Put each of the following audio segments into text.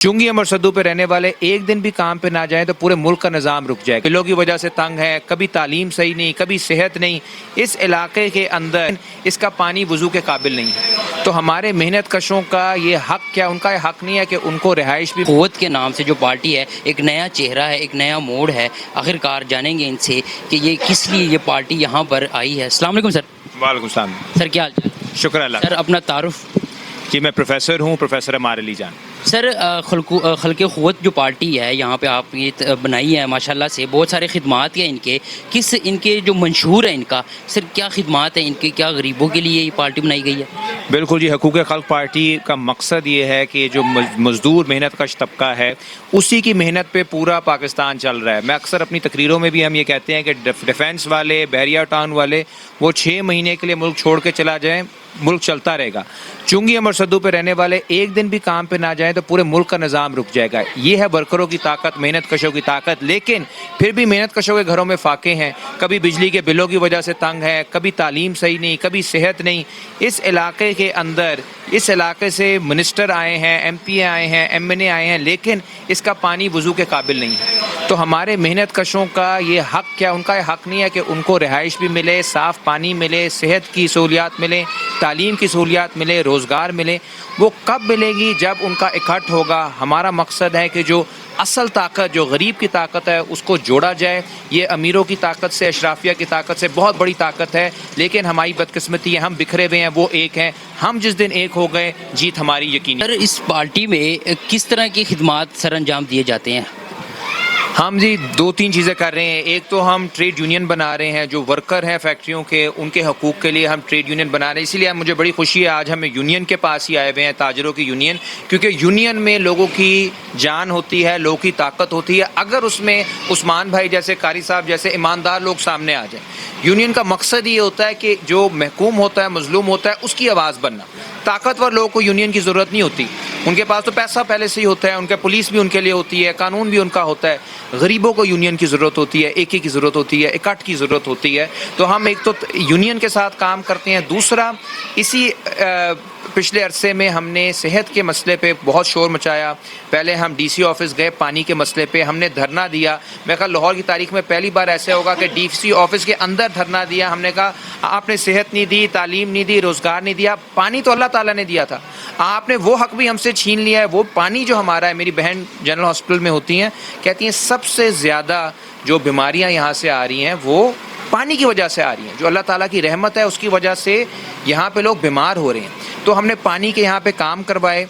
चुंगी अमर सद्दू पे रहने वाले एक दिन भी काम पे ना जाएं तो पूरे मुल्क का निज़ाम रुक जाए। बिलों की वजह से तंग है, कभी तालीम सही नहीं, कभी सेहत नहीं। इस इलाके के अंदर इसका पानी वज़ू के काबिल नहीं है। तो हमारे मेहनत कशों का ये हक क्या, उनका ये हक नहीं है कि उनको रिहाइश भी। क़ुव्वत के नाम से जो पार्टी है, एक नया चेहरा है, एक नया मोड़ है। आखिरकार जानेंगे इनसे कि ये किस लिए ये पार्टी यहाँ पर आई है। अस्सलाम वालेकुम सर। वालेकुम सलाम सर क्या हाल चाल? शुक्र अल्लाह। सर अपना तारुफ। जी मैं प्रोफेसर हूँ, प्रोफेसर अमार अली जान। सर खल्के क़ुव्वत जो पार्टी है यहाँ पे आप ये बनाई है माशाल्लाह से, बहुत सारे खिदमात हैं इनके। किस इनके जो मंशूर है इनका, सर क्या खिदमात है इनके, क्या गरीबों के लिए ये पार्टी बनाई गई है? बिल्कुल जी, हकूक़ खल्क़ पार्टी का मकसद ये है कि जो मज़दूर मेहनत कश तबका है उसी की मेहनत पे पूरा पाकिस्तान चल रहा है। मैं अक्सर अपनी तकरीरों में भी हम ये कहते हैं कि डिफेंस वाले, बहरिया टाउन वाले, वो 6 महीने के लिए मुल्क छोड़ के चला जाएँ, मुल्क चलता रहेगा। चुंगी अमर सद्दू पे रहने वाले एक दिन भी काम पे ना जाएं तो पूरे मुल्क का निज़ाम रुक जाएगा। ये है वर्करों की ताकत, मेहनत कशों की ताकत। लेकिन फिर भी मेहनत कशों के घरों में फाके हैं, कभी बिजली के बिलों की वजह से तंग है, कभी तालीम सही नहीं, कभी सेहत नहीं। इस इलाके के अंदर, इस इलाके से मिनिस्टर आए हैं, MP आए हैं, MNA आए हैं, लेकिन इसका पानी वज़ू के काबिल नहीं है। तो हमारे मेहनत कशों का ये हक क्या, उनका ये हक नहीं है कि उनको रिहाइश भी मिले, साफ़ पानी मिले, सेहत की सहूलियात मिले, तालीम की सहूलियात मिले, रोज़गार मिले। वो कब मिलेगी? जब उनका इकट्ठ होगा। हमारा मकसद है कि जो असल ताकत, जो गरीब की ताकत है, उसको जोड़ा जाए। ये अमीरों की ताकत से, अशराफिया की ताकत से बहुत बड़ी ताकत है, लेकिन हमारी बदकिस्मती है, हम बिखरे हुए हैं, वो एक हैं। हम जिस दिन एक हो गए, जीत हमारी यकीनी। सर इस पार्टी में किस तरह की खिदमात सर अंजाम दिए जाते हैं? हम जी 2-3 चीज़ें कर रहे हैं। एक तो हम ट्रेड यूनियन बना रहे हैं, जो वर्कर हैं फैक्ट्रियों के, उनके हकूक़ के लिए हम ट्रेड यूनियन बना रहे हैं। इसीलिए मुझे बड़ी खुशी है, आज हम यूनियन के पास ही आए हुए हैं, ताजरों की यूनियन, क्योंकि यूनियन में लोगों की जान होती है, लोगों की ताकत होती है। अगर उसमें उस्मान भाई जैसे, कारी साहब जैसे ईमानदार लोग सामने आ जाएं। यूनियन का मकसद ये होता है कि जो महकूम होता है, मजलूम होता है, उसकी आवाज़ बनना। ताकतवर लोगों को यूनियन की ज़रूरत नहीं होती, उनके पास तो पैसा पहले से ही होता है, उनके पुलिस भी उनके लिए होती है, कानून भी उनका होता है। गरीबों को यूनियन की ज़रूरत होती है, एके की ज़रूरत होती है, इकट्ठ की ज़रूरत होती है। तो हम एक तो यूनियन के साथ काम करते हैं। दूसरा, इसी पिछले अरसे में हमने सेहत के मसले पे बहुत शोर मचाया। पहले हम DC ऑफिस गए, पानी के मसले पे हमने धरना दिया। मैं कहा लाहौर की तारीख में पहली बार ऐसे होगा कि DC ऑफिस के अंदर धरना दिया। हमने कहा आपने सेहत नहीं दी, तालीम नहीं दी, रोज़गार नहीं दिया। पानी तो अल्लाह ताला ने दिया था, आपने वो हक भी हमसे छीन लिया है। वो पानी जो हमारा है, मेरी बहन जनरल हॉस्पिटल में होती हैं, कहती हैं सबसे ज़्यादा जो बीमारियां यहाँ से आ रही हैं वो पानी की वजह से आ रही हैं। जो अल्लाह ताला की रहमत है, उसकी वजह से यहाँ पे लोग बीमार हो रहे हैं। तो हमने पानी के यहाँ पे काम करवाए।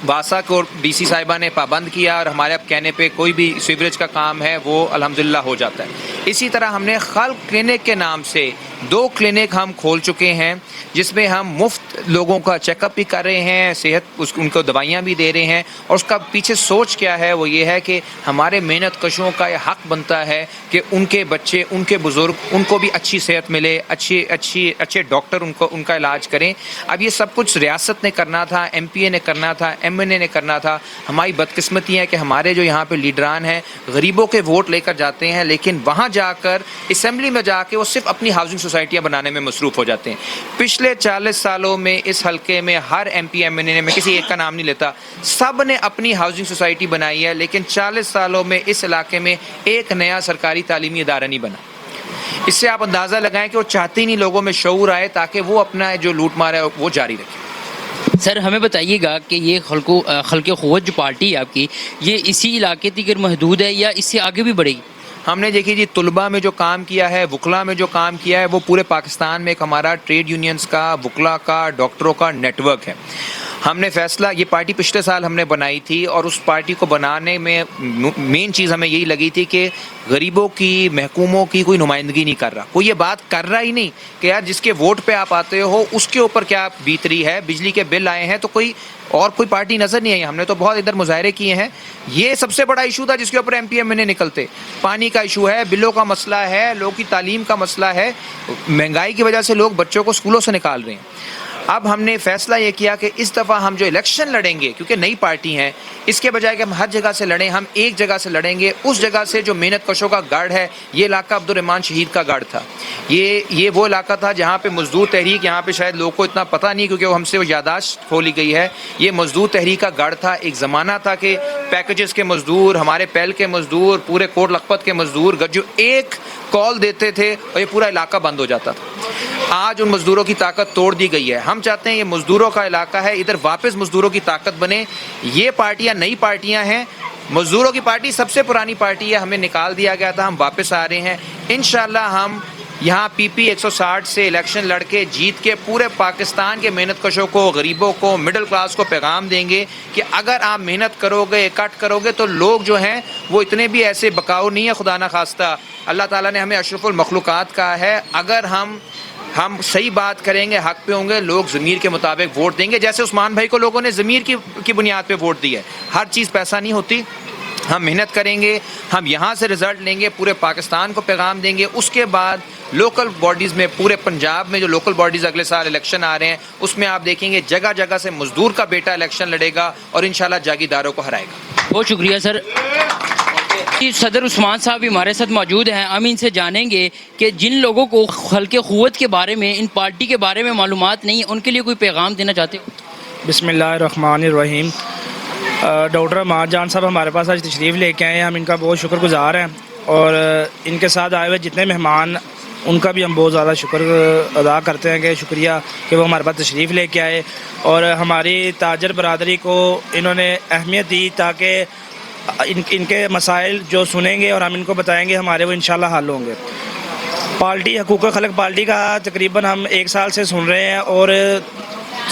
वासा को DC साहिबा ने पाबंद किया और हमारे अब कहने पे कोई भी सीवरेज का काम है वो अल्हम्दुलिल्लाह हो जाता है। इसी तरह हमने खल्क क्लिनिक के नाम से 2 क्लिनिक हम खोल चुके हैं, जिसमें हम मुफ्त लोगों का चेकअप भी कर रहे हैं, सेहत उनको दवाइयाँ भी दे रहे हैं। और उसका पीछे सोच क्या है, वो ये है कि हमारे मेहनत कशों का यह हक बनता है कि उनके बच्चे, उनके बुज़ुर्ग, उनको भी अच्छी सेहत मिले, अच्छे डॉक्टर उनका इलाज करें। अब ये सब कुछ रियासत ने करना था, MPA ने करना था, MNA ने करना था। हमारी बदकिस्मती है कि हमारे जो यहाँ पे लीडरान हैं, गरीबों के वोट लेकर जाते हैं, लेकिन वहाँ जाकर असम्बली में जाके वो सिर्फ अपनी हाउसिंग सोसाइटियाँ बनाने में मसरूफ़ हो जाते हैं। पिछले 40 सालों में इस हलके में हर MP MNA ने, मैं किसी एक का नाम नहीं लेता, सब ने अपनी हाउसिंग सोसाइटी बनाई है, लेकिन 40 सालों में इस इलाके में एक नया सरकारी तालीमी इदारा नहीं बना। इससे आप अंदाज़ा लगाएं कि वो चाहते ही नहीं लोगों में शऊर आए, ताकि वो अपना जो लूट मार है वो जारी रखें। सर हमें बताइएगा कि ये खल्के क़ुव्वत जो पार्टी है आपकी, ये इसी इलाके तक महदूद है या इससे आगे भी बढ़ेगी? हमने देखिए जी, तुलबा में जो काम किया है, वुकला में जो काम किया है, वो पूरे पाकिस्तान में एक हमारा ट्रेड यूनियंस का, वुकला का, डॉक्टरों का नेटवर्क है। हमने फैसला, ये पार्टी पिछले साल हमने बनाई थी और उस पार्टी को बनाने में मेन चीज़ हमें यही लगी थी कि गरीबों की, महकूमों की कोई नुमाइंदगी नहीं कर रहा, कोई ये बात कर रहा ही नहीं कि यार जिसके वोट पे आप आते हो उसके ऊपर क्या बीत रही है। बिजली के बिल आए हैं तो कोई पार्टी नज़र नहीं आई। हमने तो बहुत इधर मुजाहरे किए हैं। ये सबसे बड़ा इशू था जिसके ऊपर MP MNA निकलते। पानी का इशू है, बिलों का मसला है, लोगों की तालीम का मसला है, महंगाई की वजह से लोग बच्चों को स्कूलों से निकाल रहे हैं। اب ہم نے فیصلہ یہ کیا کہ اس دفعہ ہم جو الیکشن لڑیں گے، کیونکہ نئی پارٹی ہیں، اس کے بجائے کہ ہم ہر جگہ سے لڑیں، ہم ایک جگہ سے لڑیں گے، اس جگہ سے جو محنت کشوں کا گڑھ ہے. یہ علاقہ عبد الرحمن شہید کا گڑھ تھا. یہ وہ علاقہ تھا جہاں پہ مزدور تحریک، یہاں پہ شاید لوگوں کو اتنا پتہ نہیں کیونکہ وہ ہم سے وہ یادداشت کھولی گئی ہے. یہ مزدور تحریک کا گڑھ تھا. ایک زمانہ تھا کہ پیکجز کے مزدور، ہمارے پیل کے مزدور، پورے کوٹ لکھپت کے مزدور جو ایک کال دیتے تھے اور یہ پورا علاقہ بند ہو جاتا تھا. آج ان مزدوروں کی طاقت توڑ دی گئی ہے. ہم چاہتے ہیں یہ مزدوروں کا علاقہ ہے، ادھر واپس مزدوروں کی طاقت بنے. یہ پارٹیاں نئی پارٹیاں ہیں. مزدوروں کی پارٹی سب سے پرانی پارٹی ہے، ہمیں نکال دیا گیا تھا، ہم واپس آ رہے ہیں. انشاءاللہ ہم یہاں پی پی 160 سے الیکشن لڑ کے جیت کے پورے پاکستان کے محنت کشوں کو، غریبوں کو، مڈل کلاس کو پیغام دیں گے کہ اگر آپ محنت کرو گے، اکٹھ کرو گے تو لوگ جو ہیں وہ اتنے بھی ایسے بکاؤ نہیں ہے. خدا نہ خواستہ اللہ تعالیٰ نے ہمیں اشرف المخلوقات کہا ہے. اگر ہم صحیح بات کریں گے، حق پہ ہوں گے، لوگ ضمیر کے مطابق ووٹ دیں گے. جیسے عثمان بھائی کو لوگوں نے ضمیر کی بنیاد پہ ووٹ دی ہے. ہر چیز پیسہ نہیں ہوتی. ہم محنت کریں گے، ہم یہاں سے رزلٹ لیں گے، پورے پاکستان کو پیغام دیں گے. اس کے بعد لوکل باڈیز میں، پورے پنجاب میں جو لوکل باڈیز اگلے سال الیکشن آ رہے ہیں، اس میں آپ دیکھیں گے جگہ جگہ سے مزدور کا بیٹا الیکشن لڑے گا اور انشاءاللہ جاگیرداروں کو ہرائے گا. بہت شکریہ سر. صدر عثمان صاحب ہمارے ساتھ موجود ہیں. ہم ان سے جانیں گے کہ جن لوگوں کو خلق قوت کے بارے میں، ان پارٹی کے بارے میں معلومات نہیں، ان کے لیے کوئی پیغام دینا چاہتے ہو؟ بسم اللہ الرحمن الرحیم. ڈاکٹر امان جان صاحب ہمارے پاس آج تشریف لے کے آئے ہیں. ہم ان کا بہت شکر گزار ہیں، اور ان کے ساتھ آئے ہوئے جتنے مہمان، ان کا بھی ہم بہت زیادہ شکر ادا کرتے ہیں کہ شکریہ کہ وہ ہمارے پاس تشریف لے کے آئے اور ہماری تاجر برادری کو انہوں نے اہمیت دی تاکہ ان کے مسائل جو سنیں گے اور ہم ان کو بتائیں گے ہمارے، وہ انشاءاللہ حل ہوں گے. پارٹی حقوق خلق پارٹی کا تقریباً ہم 1 سال سے سن رہے ہیں اور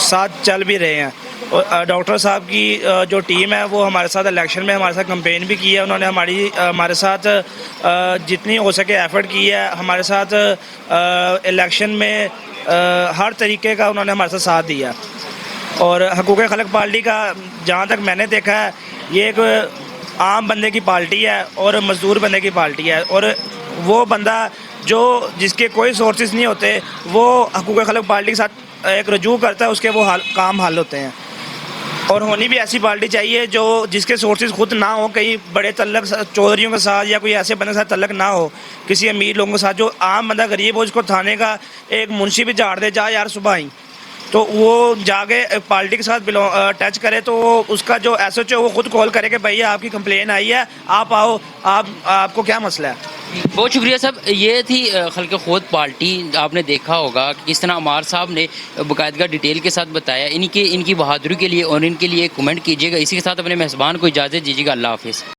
ساتھ چل بھی رہے ہیں. اور ڈاکٹر صاحب کی جو ٹیم ہے وہ ہمارے ساتھ الیکشن میں ہمارے ساتھ کمپین بھی کی ہے. انہوں نے ہمارے ساتھ جتنی ہو سکے ایفرٹ کی ہے. ہمارے ساتھ الیکشن میں ہر طریقے کا انہوں نے ہمارے ساتھ دیا. اور حقوق خلق پارٹی کا جہاں تک میں نے دیکھا ہے، یہ ایک عام بندے کی پارٹی ہے اور مزدور بندے کی پارٹی ہے. اور وہ بندہ جس کے کوئی سورسز نہیں ہوتے، وہ حقوق خلق پارٹی کے ساتھ ایک رجوع کرتا ہے، اس کے وہ کام حل ہوتے ہیں. اور ہونی بھی ایسی پارٹی چاہیے جس کے سورسز خود نہ ہو، کئی بڑے تعلق چودھریوں کے ساتھ یا کوئی ایسے بندے کے ساتھ تعلق نہ ہو، کسی امیر لوگوں کے ساتھ. جو عام بندہ غریب ہو، اس کو تھانے کا ایک منشی بھی جھاڑ دے، جا یار صبح ہی، تو وہ جا کے پارٹی کے ساتھ ٹچ کرے، تو اس کا جو ایس ایچ او وہ خود کال کرے کہ بھائی آپ کی کمپلین آئی ہے، آپ آؤ، آپ کو کیا مسئلہ ہے. بہت شکریہ صاحب. یہ تھی خلق قوت پارٹی. آپ نے دیکھا ہوگا کہ کس طرح عمار صاحب نے باقاعدہ ڈیٹیل کے ساتھ بتایا. ان کی بہادری کے لیے اور ان کے لیے کمنٹ کیجیے گا. اسی کے ساتھ اپنے میزبان کو اجازت دیجیے گا. اللہ حافظ.